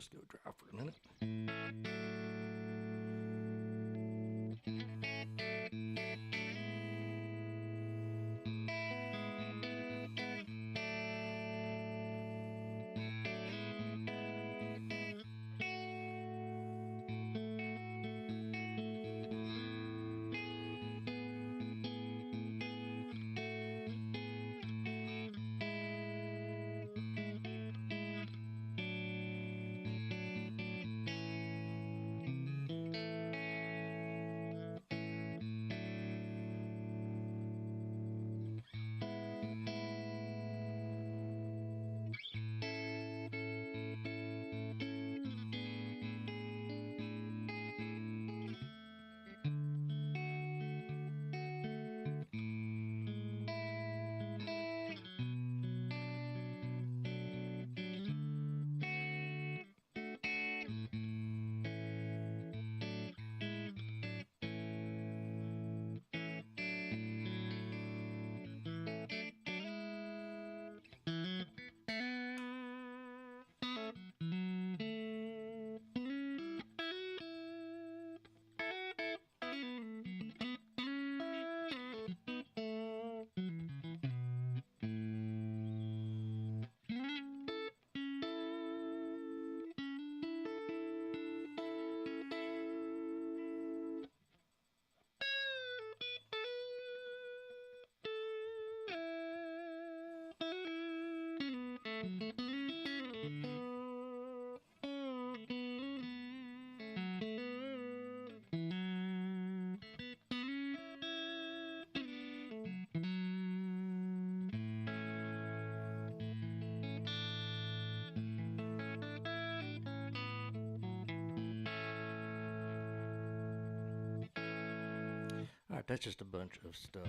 just go dry for a minute. Alright, that's just a bunch of stuff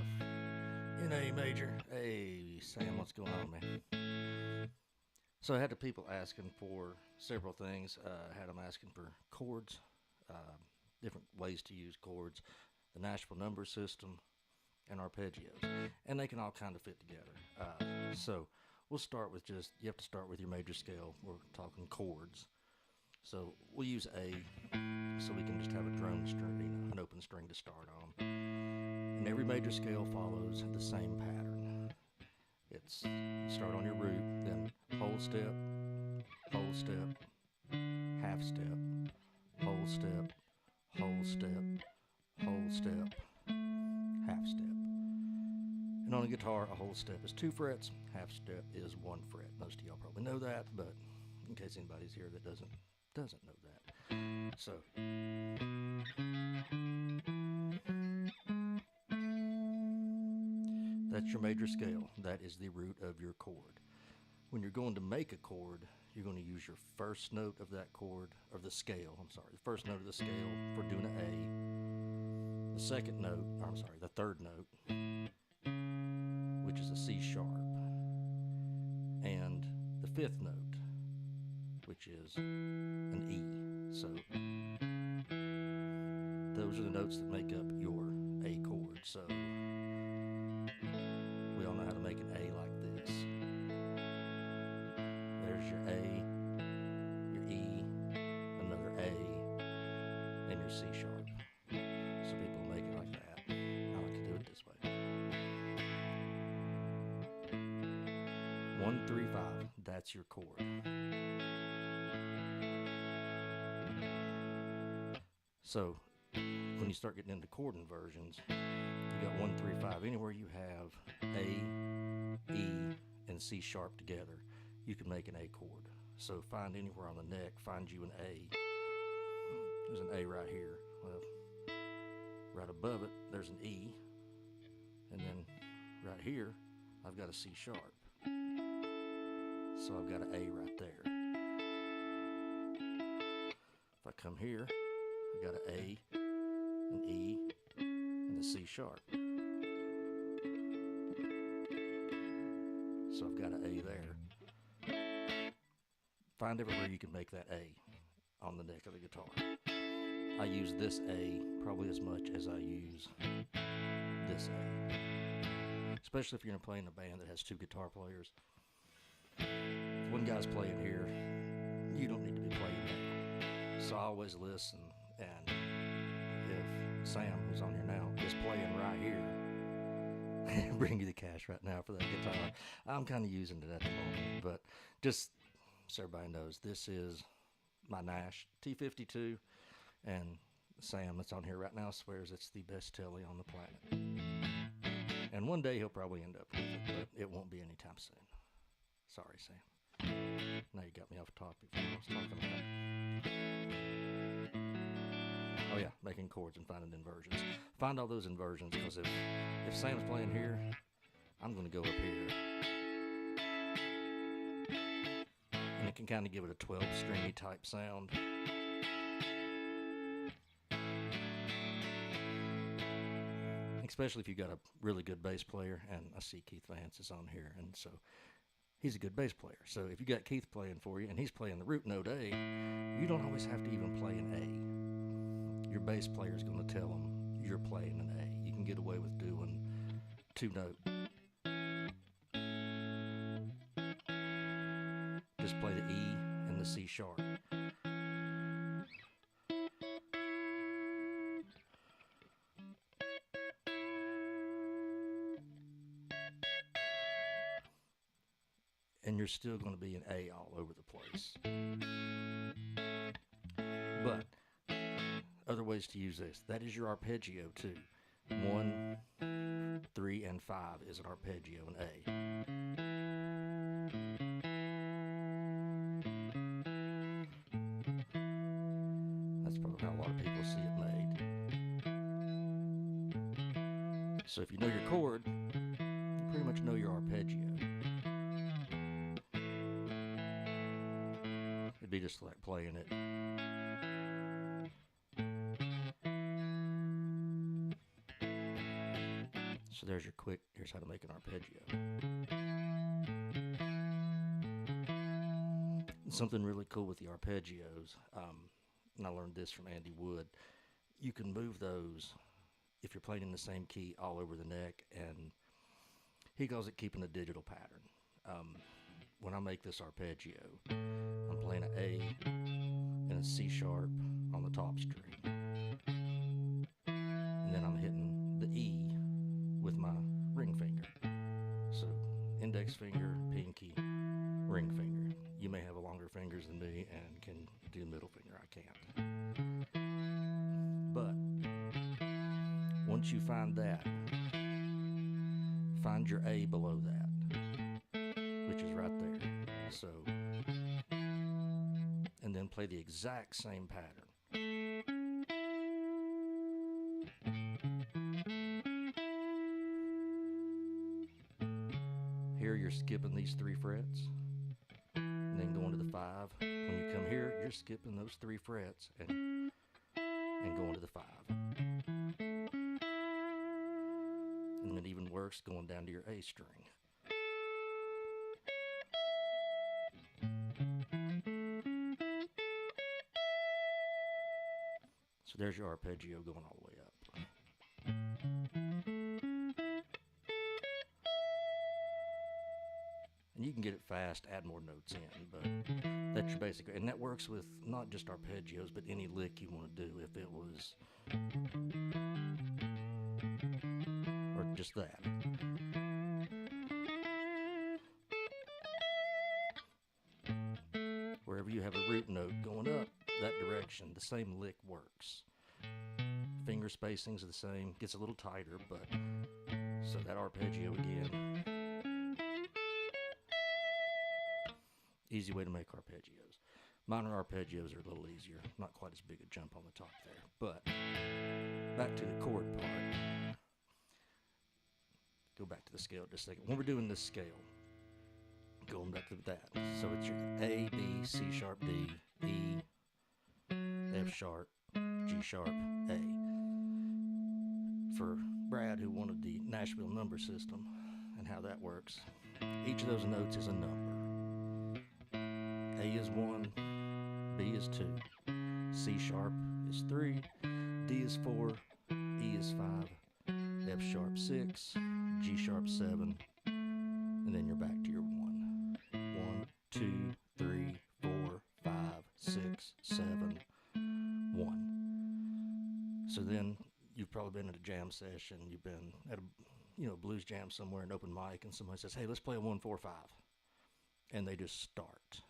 in A major. Hey, Sam, what's going on, man? So I had the people asking for several things. I had them asking for chords, different ways to use chords, the Nashville number system, and arpeggios. And they can all kind of fit together. So we'll start with you have to start with your major scale. We're talking chords. So we'll use A, so we can just have a drone string, an open string to start on. And every major scale follows the same pattern. It's start on your root, then whole step, half step, whole step, whole step, whole step, half step. And on a guitar, a whole step is 2 frets, half step is 1 fret. Most of y'all probably know that, but in case anybody's here that doesn't know that. So that's your major scale. That is the root of your chord. When you're going to make a chord, you're going to use your first note of that chord, or the scale, the first note of the scale for doing an A. The second note, the third note, which is a C sharp. And the fifth note, which is an E. So those are the notes that make up your A chord. So we all know how to make an A like this. There's your A, your E, another A, and your C sharp. So people make it like that. I like to do it this way. 1, 3, 5. That's your chord. So when you start getting into chord inversions, you got 1, 3, 5. Anywhere you have A, E, and C sharp together, you can make an A chord. So find anywhere on the neck, find you an A. There's an A right here. Well, right above it, there's an E. And then right here, I've got a C sharp. So I've got an A right there. If I come here, I've got an A, an E, and a C sharp. So I've got an A there. Find everywhere you can make that A on the neck of the guitar. I use this A probably as much as I use this A. Especially if you're going to play in a band that has 2 guitar players. If one guy's playing here, you don't need to be playing So I always listen, and if Sam, who's on here now, is playing right here, bring you the cash right now for that guitar. I'm kind of using it at the moment, but just so everybody knows, this is my Nash T52, and Sam that's on here right now swears it's the best telly on the planet. And one day he'll probably end up with it, but it won't be anytime soon. Sorry, Sam. Now you got me off topic from what I was talking about. Oh yeah, making chords and finding inversions. Find all those inversions, because if Sam's playing here, I'm going to go up here. And it can kind of give it a 12-stringy type sound. Especially if you've got a really good bass player, and I see Keith Vance is on here, and so he's a good bass player. So if you got Keith playing for you, and he's playing the root note A, you don't always have to even play an A. Your bass player is going to tell him you're playing an A. You can get away with doing 2-note. Just play the E and the C sharp. And you're still going to be an A all over the place. But other ways to use this. That is your arpeggio too. 1, 3, and 5 is an arpeggio in A. That's probably how a lot of people see it made. So if you know your chord, you pretty much know your arpeggio. It'd be just like playing it. So there's your quick, here's how to make an arpeggio. And something really cool with the arpeggios, and I learned this from Andy Wood, you can move those if you're playing in the same key all over the neck, and he calls it keeping a digital pattern. When I make this arpeggio, I'm playing an A and a C sharp on the top string. And then I'm hitting the E with my ring finger. So index finger, pinky, ring finger. You may have longer fingers than me and can do middle finger. I can't. But once you find that, find your A below that, which is right there. So, and then play the exact same pattern. Here you're skipping these 3 frets, and then going to the 5. When you come here, you're skipping those 3 frets and going to the 5. And it even works going down to your A string. So there's your arpeggio going all the way up. And you can get it fast, add more notes in, but that's your basic. And that works with not just arpeggios, but any lick you want to do. If it was, or just that. Wherever you have a root note going up that direction, the same lick works. Finger spacings are the same, gets a little tighter, but so that arpeggio again. Easy way to make arpeggios. Minor arpeggios are a little easier, not quite as big a jump on the top there. But back to the chord part. Go back to the scale just a second. When we're doing this scale, going back to that. So it's your A, B, C sharp, D, E, F sharp, G sharp, A. For Brad, who wanted the Nashville number system and how that works, each of those notes is a number. A is 1, B is 2, C sharp is 3, D is 4, E is 5, F sharp 6, G sharp 7, and then you're back to your 1. 1, 2, 3, 4, 5, 6, 7, So then you've probably been at a jam session, you've been at a blues jam somewhere, an open mic, and somebody says, "Hey, let's play a 1-4-5," and they just start.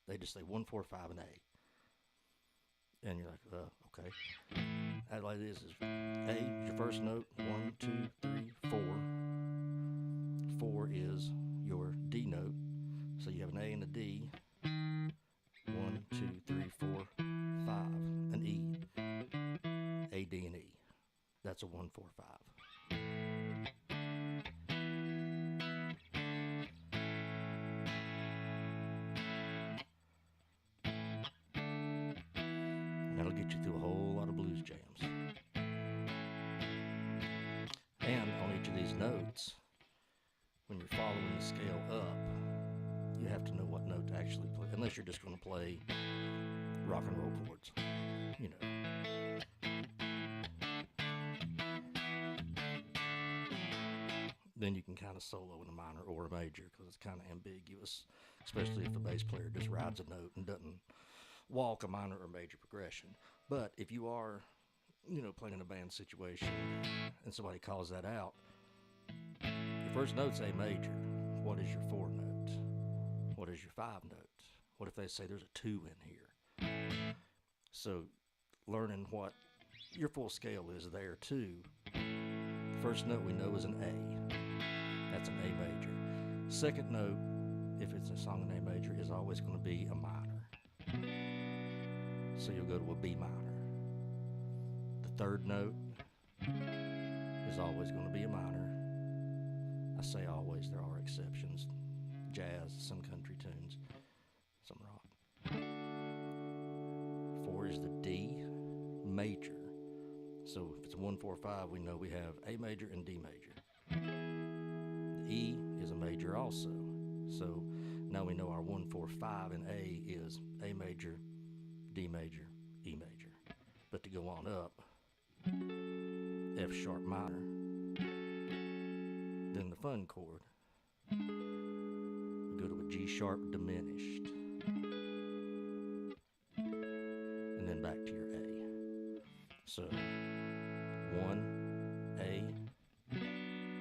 They just say 1-4-5 and A, and you're like, okay. And like this is A is your first note. 1, 2, 3, 4. 4 is your D note. So you have an A and a D. 1, 2, 3, 4, 5, an E. A, D, and E. That's a 1-4-5. That'll get you through a whole lot of blues jams. And on each of these notes, when you're following the scale up, you have to know what note to actually play, unless you're just going to play rock and roll chords, Then you can kind of solo in a minor or a major, because it's kind of ambiguous, especially if the bass player just rides a note and doesn't walk a minor or major progression. But if you are, playing in a band situation and somebody calls that out, your first note's A major. What is your 4 note? What is your 5 note? What if they say there's a 2 in here? So learning what your full scale is there too. The first note we know is an A. That's an A major. Second note, if it's a song in A major, is always going to be a minor. So you'll go to a B minor. The third note is always going to be a minor. I say always, there are exceptions. Jazz, some country tunes, some rock. 4 is the D major. So if it's a 1-4-5, we know we have A major and D major. The E is a major also. So now we know our 1-4-5 in A is A major, D major, E major. But to go on up, F sharp minor, then the fun chord, go to a G sharp diminished, and then back to your A. So 1, A,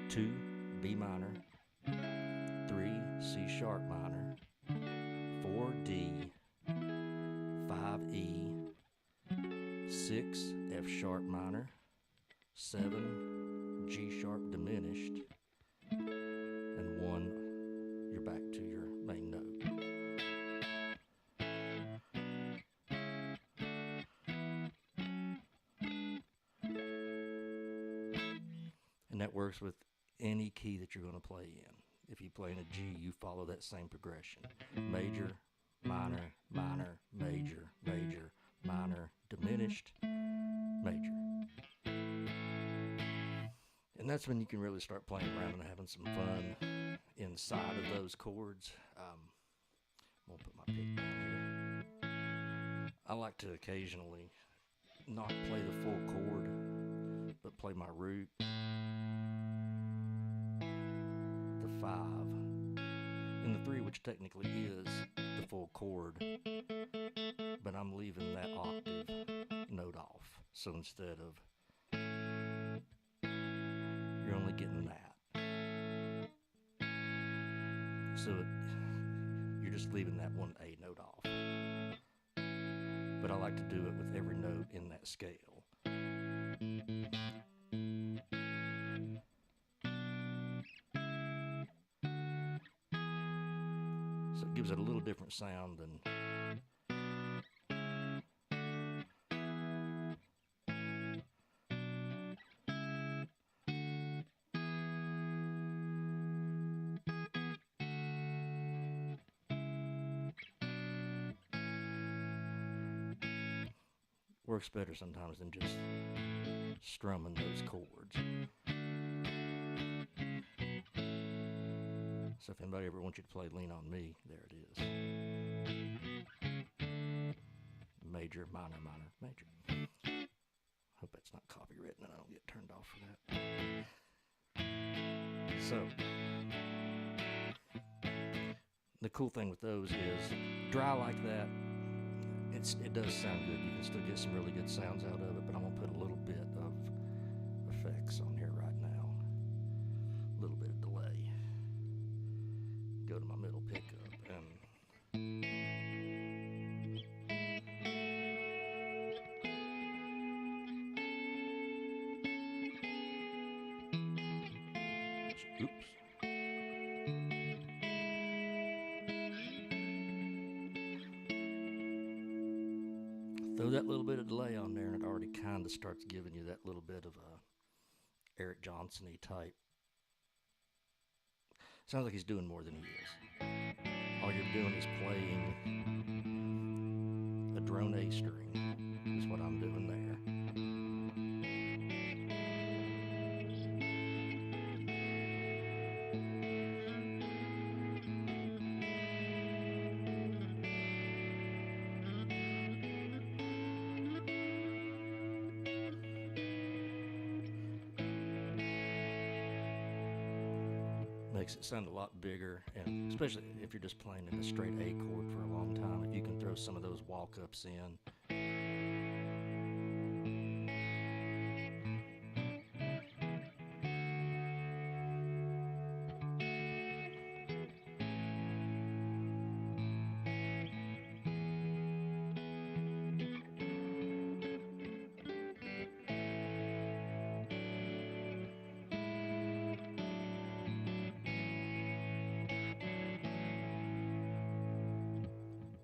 2, B minor, 3, C sharp minor, 4, D, 5, E, 6, F sharp minor, 7, G sharp diminished, and 1, you're back to your main note. And that works with any key that you're going to play in. If you play in a G, you follow that same progression. Major, minor, minor, major, major, minor, diminished, major. And that's when you can really start playing around and having some fun inside of those chords. I'm going to put my pick down here. I like to occasionally not play the full chord, but play my root, the 5, and the 3, which technically is the full chord, but I'm leaving that octave note off. So instead of, you're only getting that. So you're just leaving that one A note off. But I like to do it with every note in that scale. So it gives it a little different sound than works better sometimes than just strumming those chords. So if anybody ever wants you to play Lean On Me, there it is. Major, minor, minor, major. Hope that's not copywritten and I don't get turned off for that. So, the cool thing with those is, dry like that, it does sound good. You can still get some really good sounds out of it, but I'm going to put a little bit of effects on here right now. A little bit of delay. Go to my middle pickup and oops. Throw that little bit of delay on there, and it already kind of starts giving you that little bit of a Eric Johnson-y type. Sounds like he's doing more than he is. All you're doing is playing a drone A string, is what I'm doing there. Makes it sound a lot bigger, and especially if you're just playing in a straight A chord for a long time, if you can throw some of those walk-ups in.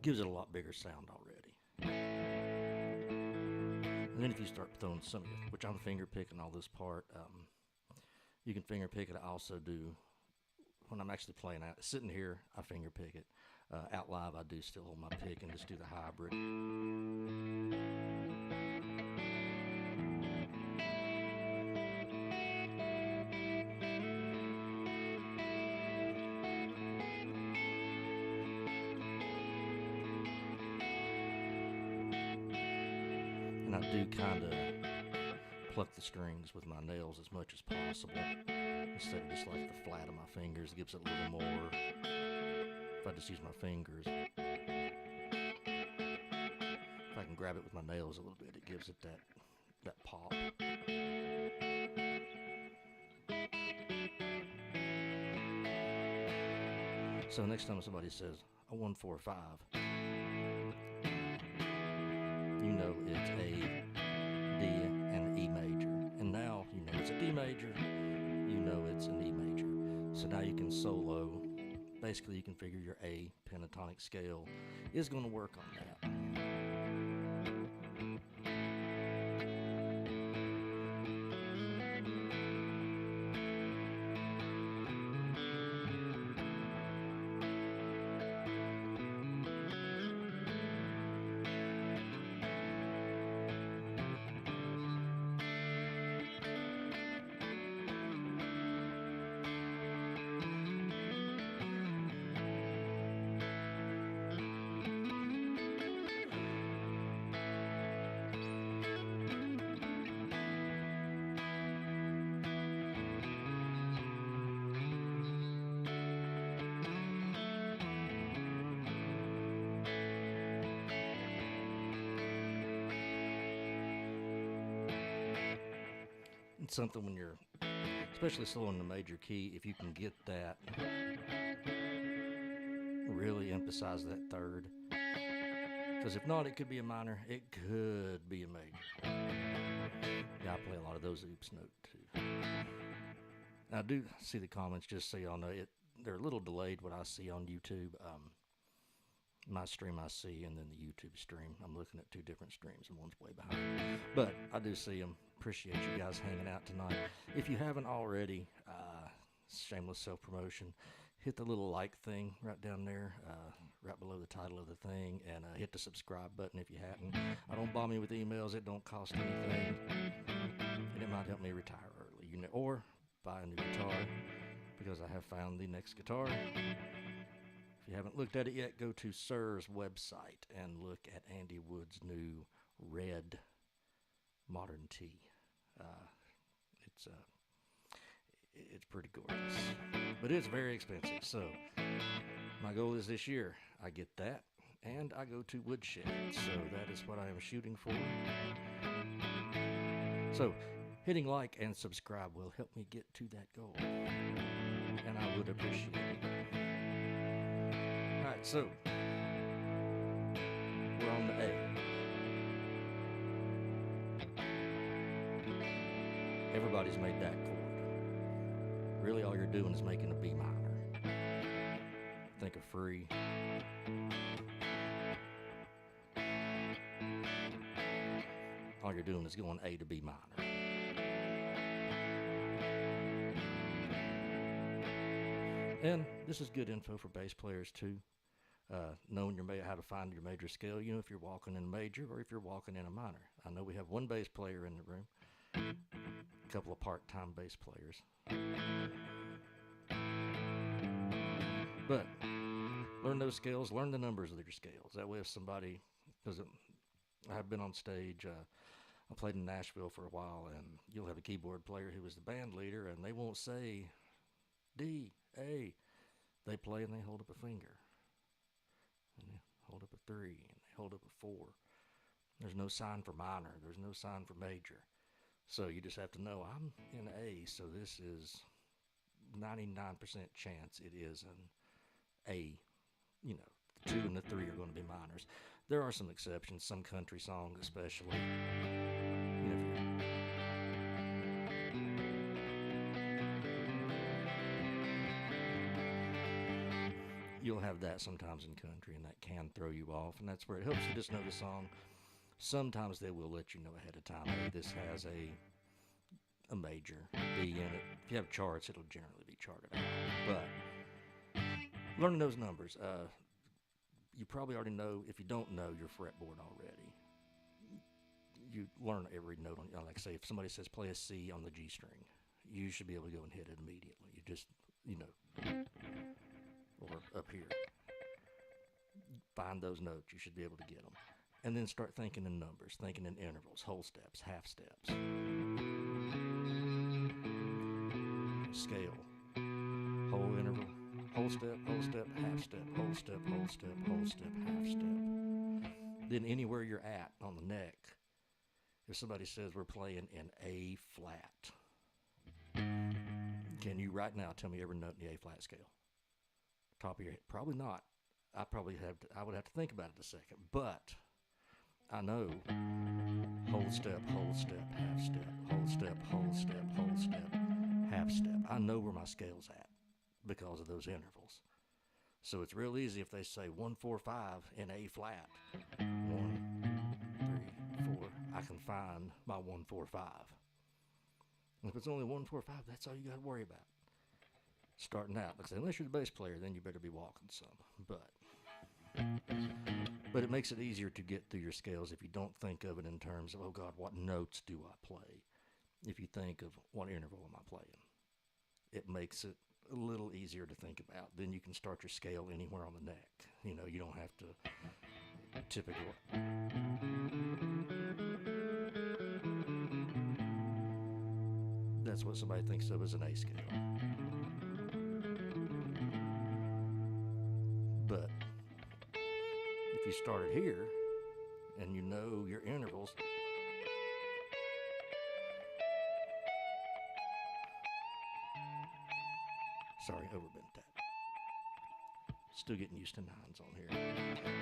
Gives it a lot bigger sound already. And then if you start throwing some of it, which I'm finger picking all this part, you can finger pick it. I also do, when I'm actually playing out, sitting here, I finger pick it. Out live, I do still hold my pick and just do the hybrid. And I do kind of pluck the strings with my nails as much as possible, instead of just like the flat of my fingers. It gives it a little more, if I just use my fingers, if I can grab it with my nails a little bit, it gives it that pop. So next time somebody says a 1-4-5, you know it's a D and E major. And now you know it's a D major, you know it's an E major. So now you can solo. Basically, you can figure your A pentatonic scale is going to work on that. It's something when you're, especially slow in the major key, if you can get that, really emphasize that third. Because if not, it could be a minor, it could be a major. Yeah, I play a lot of those oops note too. I do see the comments, just so y'all know, they're a little delayed what I see on YouTube. My stream I see, and then the YouTube stream. I'm looking at two different streams, and one's way behind. But I do see them. Appreciate you guys hanging out tonight. If you haven't already, shameless self-promotion, hit the little like thing right down there, right below the title of the thing, and hit the subscribe button if you hadn't. I don't bomb you with emails. It don't cost anything, and it might help me retire early, or buy a new guitar, because I have found the next guitar. If you haven't looked at it yet, go to Sir's website and look at Andy Wood's new red modern T. It's pretty gorgeous, but it's very expensive. So my goal is this year I get that, and I go to Woodshed. So that is what I am shooting for. So, hitting like and subscribe will help me get to that goal, and I would appreciate it. Alright, so we're on the A. Everybody's made that chord. Really, all you're doing is making a B minor. Think of free. All you're doing is going A to B minor. And this is good info for bass players too. Knowing how to find your major scale, if you're walking in a major or if you're walking in a minor. I know we have one bass player in the room, a couple of part-time bass players. But learn those scales, learn the numbers of your scales. That way if somebody, because I've been on stage, I played in Nashville for a while, and you'll have a keyboard player who is the band leader, and they won't say D, A. They play and they hold up a finger. And they hold up a 3, and they hold up a 4. There's no sign for minor. There's no sign for major. So you just have to know, I'm in A, so this is 99% chance it is an A. The 2 and the 3 are going to be minors. There are some exceptions, some country songs especially. You'll have that sometimes in country, and that can throw you off, and that's where it helps you just know the song. Sometimes they will let you know ahead of time, hey, this has a major B in it. If you have charts, it'll generally be charted out. But learning those numbers, you probably already know, if you don't know your fretboard already, you learn every note on, like say, if somebody says play a C on the G string, you should be able to go and hit it immediately. You just, or up here. Find those notes, you should be able to get them. And then start thinking in numbers, thinking in intervals, whole steps, half steps. Scale, whole interval, whole step, half step, whole step, whole step, whole step, half step. Then anywhere you're at on the neck, if somebody says we're playing in A flat, can you right now tell me every note in the A flat scale? Top of your head? Probably not. I would have to think about it a second, but I know whole step, half step, whole step, half step. I know where my scale's at because of those intervals. So it's real easy if they say 1, 4, 5 in A flat. 1, 3, 4. I can find my 1, 4, 5. And if it's only 1, 4, 5, that's all you got to worry about. Starting out, like I said, unless you're the bass player, then you better be walking some. But it makes it easier to get through your scales if you don't think of it in terms of, oh God, what notes do I play? If you think of what interval am I playing, it makes it a little easier to think about. Then you can start your scale anywhere on the neck. You don't have to typical. That's what somebody thinks of as an A scale. But if you started here and you know your intervals, sorry, overbent that. Still getting used to 9s on here.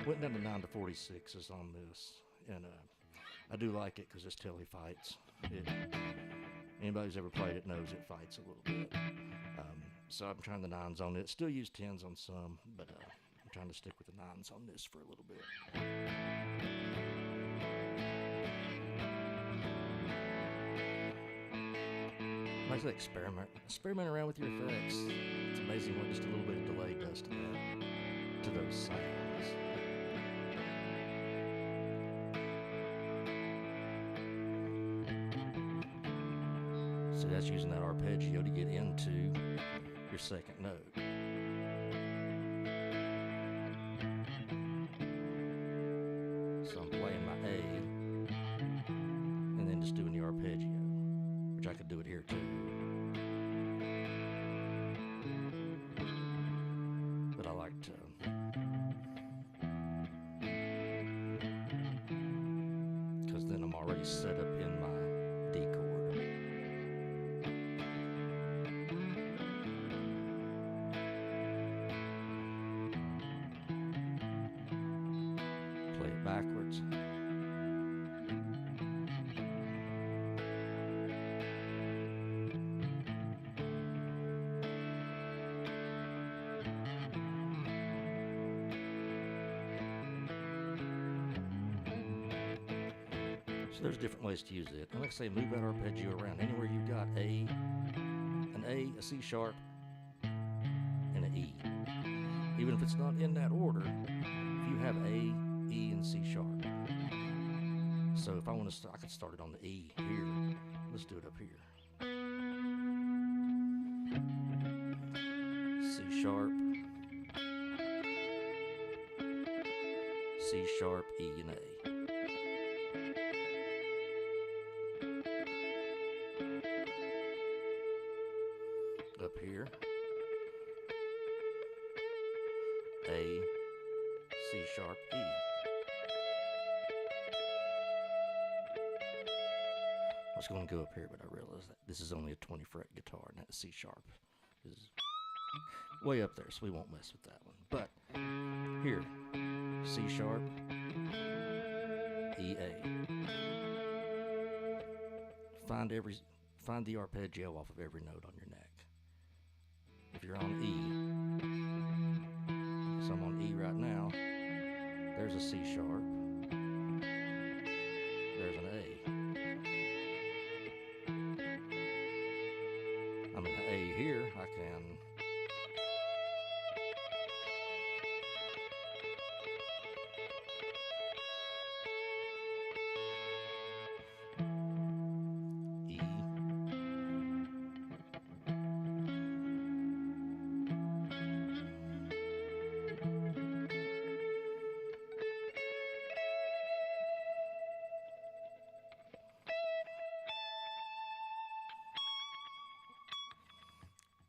Went down to 9 to 46s on this, and I do like it because this telly fights. Anybody who's ever played it knows it fights a little bit. So I'm trying the 9s on it. Still use 10s on some, but I'm trying to stick with the 9s on this for a little bit. Like I said, experiment around with your effects. It's amazing what just a little bit of delay does to those sounds. So that's using that arpeggio to get into your second note. So I'm playing my A and then just doing the arpeggio, which I could do it here too. But I like to because then I'm already set up in my D chord. backwards. So there's different ways to use it. And like I say, move that arpeggio around. Anywhere you've got an A, a C sharp, and an E. Even if it's not in that order, if you have A, E, and C sharp. So if I want to, I could start it on the E here. Let's do it up here. C sharp, C sharp, E, and A. Up here, A, C sharp, E. I was going to go up here, but I realized that this is only a 20 fret guitar, and that C sharp is way up there, so we won't mess with that one. But here, C sharp, E, A. Find the arpeggio off of every note on your neck. If you're on E, so I'm on E right now, there's a C sharp, there's an A. I'm in the A here, I can E,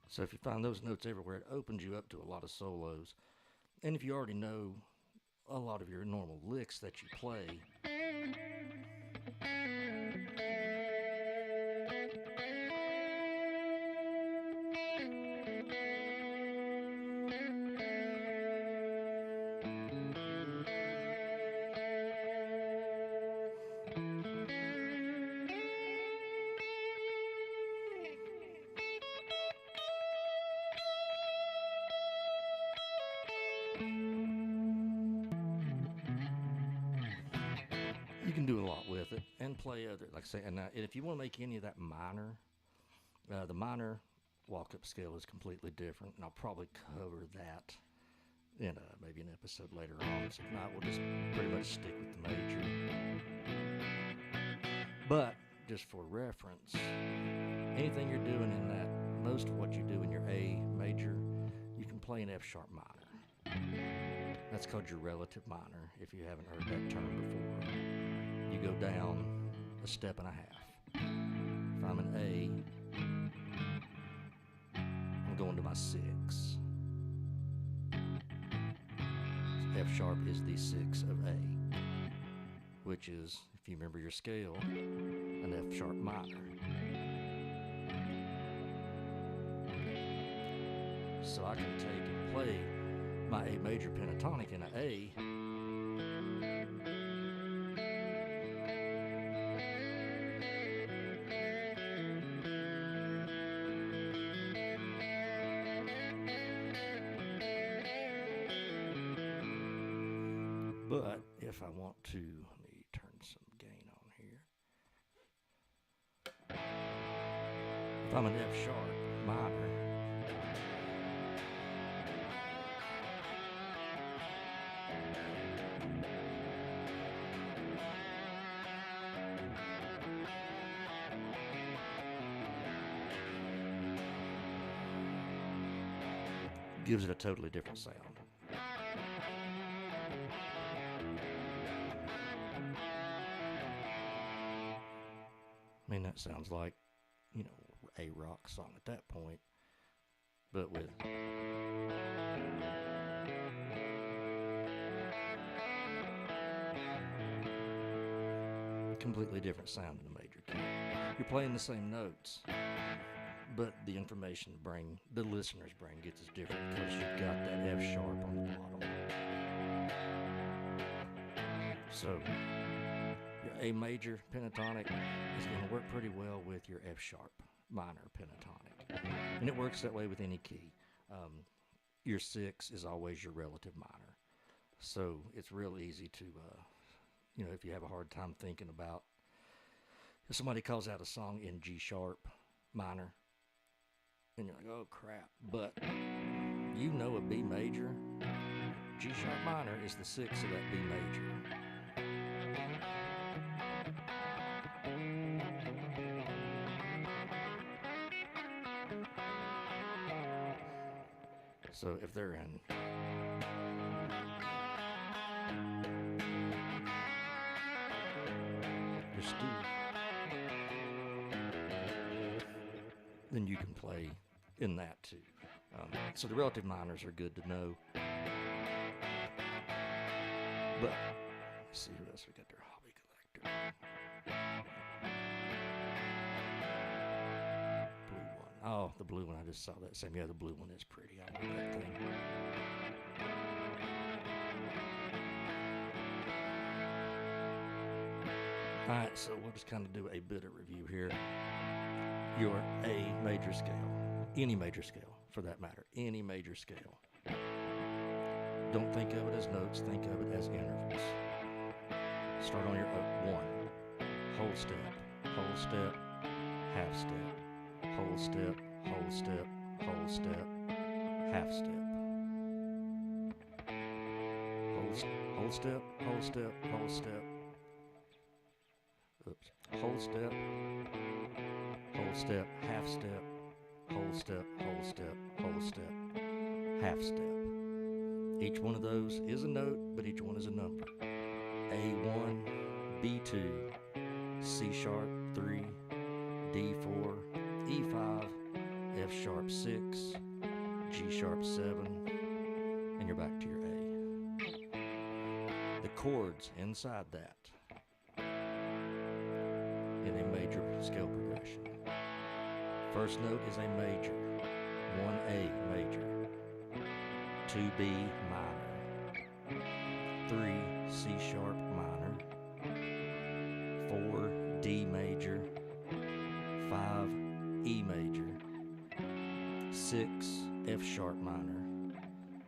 so if you find those notes everywhere, it opens you up to a lot of solos. And if you already know a lot of your normal licks that you play, you can do a lot with it and play other, like I say, and if you want to make any of that minor, the minor walk-up scale is completely different, and I'll probably cover that in maybe an episode later on. So if not, we'll just pretty much stick with the major. But just for reference, anything you're doing in that, most of what you do in your A major, you can play an F sharp minor. That's called your relative minor, if you haven't heard that term before. You go down a step and a half. If I'm an A, I'm going to my 6. F sharp is the 6 of A, which is, if you remember your scale, an F sharp minor. So I can take and play my A major pentatonic in an A, but if I want to, let me turn some gain on here. If I'm an F sharp minor, gives it a totally different sound. I mean, that sounds like, you know, a rock song at that point, but with completely different sound in the major key. You're playing the same notes, but the information the listener's brain gets is different because you've got that F sharp on the bottom. So your A major pentatonic is going to work pretty well with your F sharp minor pentatonic. And it works that way with any key. Your 6 is always your relative minor. So it's real easy to, if you have a hard time thinking about, if somebody calls out a song in G sharp minor, and you're like, oh crap, but you know a B major, G sharp minor is the 6 of that B major. So if they're in your stool, then you can play in that too. So the relative minors are good to know. But let's see who else we got there. Hobby collector. Blue one. Oh, the blue one. I just saw that same. Yeah, the blue one is pretty. I like that thing. All right, so we'll just kind of do a bit of review here. Your A major scale, any major scale for that matter, any major scale. Don't think of it as notes, think of it as intervals. Start on your 1, whole step, half step, whole step, whole step, whole step, half step. Whole step, whole step, whole step. Oops. Whole step, half step, whole step, whole step, whole step, half step. Each one of those is a note, but each one is a number. A1, B2, C sharp 3, D4, E5, F sharp 6, G sharp 7, and you're back to your A. The chords inside that in a major scale progression. First note is a major, 1A major, 2B minor, 3 C sharp minor, 4 D major, 5 E major, 6 F sharp minor,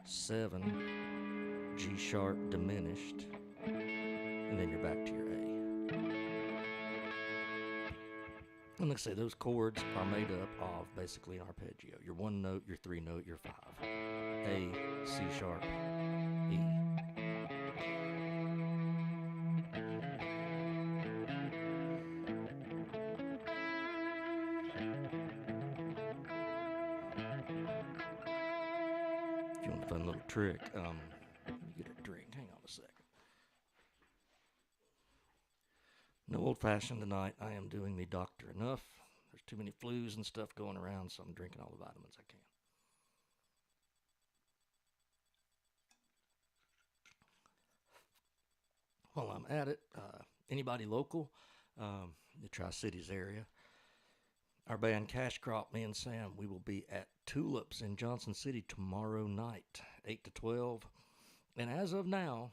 7 G sharp diminished, and then you're back to your A. And like I say, those chords are made up of basically an arpeggio. Your 1 note, your 3 note, your 5. A, C sharp, E. If you want a fun little trick, let me get a drink. Hang on a second. No old-fashioned tonight. I am doing the Dr. Enough. There's too many flus and stuff going around, so I'm drinking all the vitamins I can. While I'm at it, anybody local, the Tri-Cities area, our band Cash Crop, me and Sam, we will be at Tulips in Johnson City tomorrow night, 8 to 12. And as of now,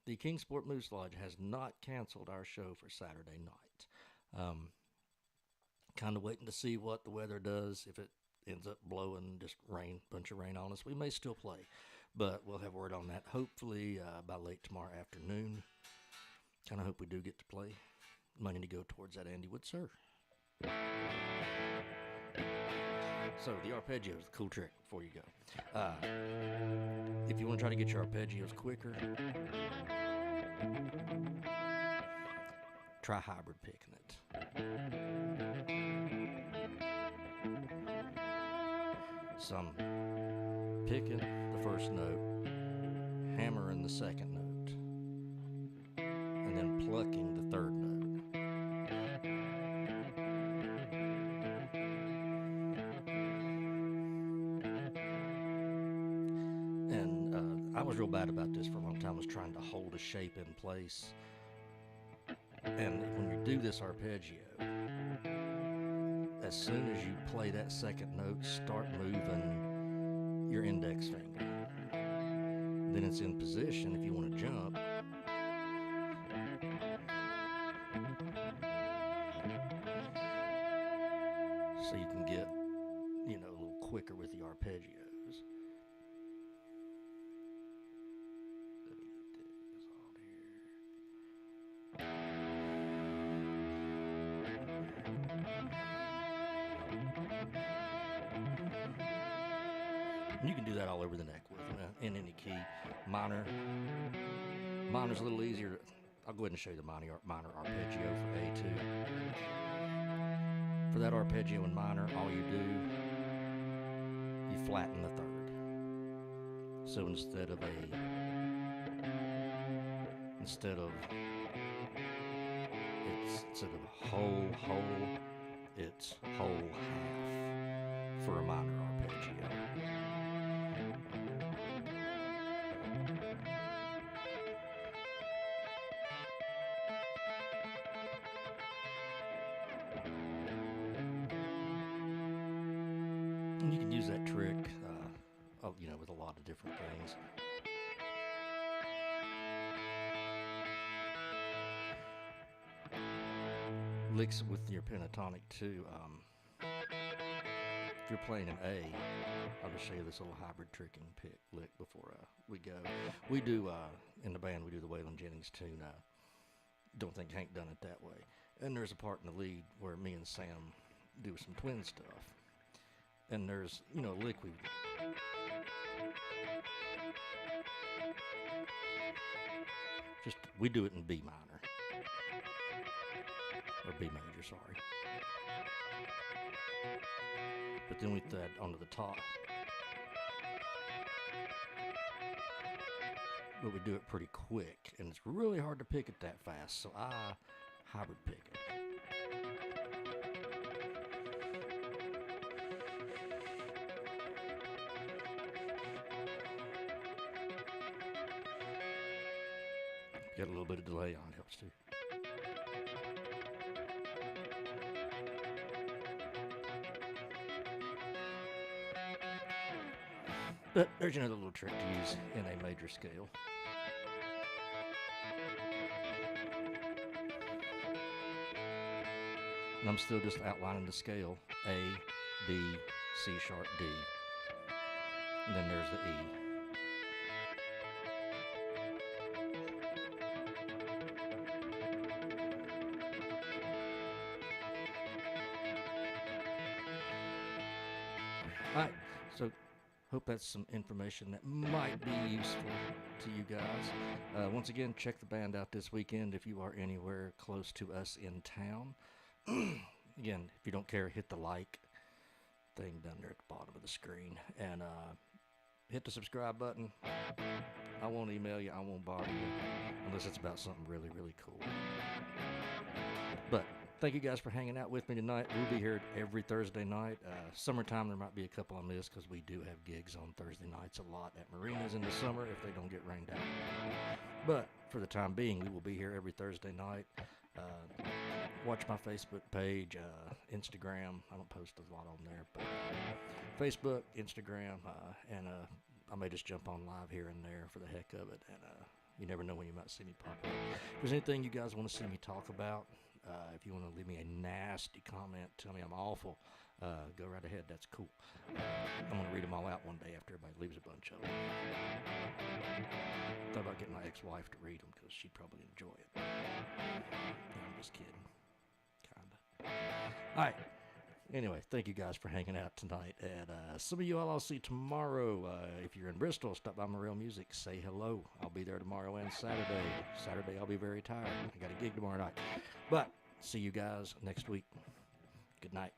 the Kingsport Moose Lodge has not canceled our show for Saturday night. Kind of waiting to see what the weather does. If it ends up blowing just bunch of rain on us, we may still play. But we'll have word on that hopefully by late tomorrow afternoon. Kind of hope we do get to play. Money to go towards that Andy Wood, sir. So the arpeggios, the cool trick before you go. If you want to try to get your arpeggios quicker, try hybrid picking it. So I'm picking the first note, hammering the second note, and then plucking the third note. I was real bad about this for a long time. I was trying to hold a shape in place. And when you do this arpeggio, as soon as you play that second note, start moving your index finger. Then it's in position if you want to jump. so you can get, you know, a little quicker with the arpeggios. Let me get this on here. And you can do that all over the neck with in any key. Minor's a little easier. I'll go ahead and show you the minor arpeggio for A2. For that arpeggio in minor, all you do, you flatten the third. So instead of whole, it's whole half for a minor arpeggio. And you can use that trick, you know, with a lot of different things. Licks with your pentatonic too. If you're playing an A, I'll just show you this little hybrid tricking lick before we go. We do in the band. We do the Waylon Jennings tune. Don't think Hank done it that way. And there's a part in the lead where me and Sam do some twin stuff. And there's, you know, a lick we do it in B minor. Or B major, sorry. But then we throw that onto the top. But we do it pretty quick, and it's really hard to pick it that fast, so I hybrid pick it. Get a little bit of delay on, helps too. But there's another little trick to use in a major scale. And I'm still just outlining the scale. A, B, C sharp, D. And then there's the E. Alright, so hope that's some information that might be useful to you guys. Once again, check the band out this weekend if you are anywhere close to us in town. Again, if you don't care, hit the like thing down there at the bottom of the screen. And hit the subscribe button. I won't email you, I won't bother you, unless it's about something really, really cool. But thank you guys for hanging out with me tonight. We'll be here every Thursday night. Summertime, there might be a couple I miss because we do have gigs on Thursday nights a lot at marinas in the summer if they don't get rained out. But for the time being, we will be here every Thursday night. Watch my Facebook page, Instagram. I don't post a lot on there, but Facebook, Instagram, and I may just jump on live here and there for the heck of it. And you never know when you might see me pop up. If there's anything you guys want to see me talk about, if you want to leave me a nasty comment, tell me I'm awful, go right ahead. That's cool. I'm going to read them all out one day after everybody leaves a bunch of them. Thought about getting my ex-wife to read them because she'd probably enjoy it. No, I'm just kidding. Kinda. All right. Anyway, thank you guys for hanging out tonight. And some of you all I'll see tomorrow. If you're in Bristol, stop by my Real Music. Say hello. I'll be there tomorrow and Saturday. Saturday, I'll be very tired. I got a gig tomorrow night. But see you guys next week. Good night.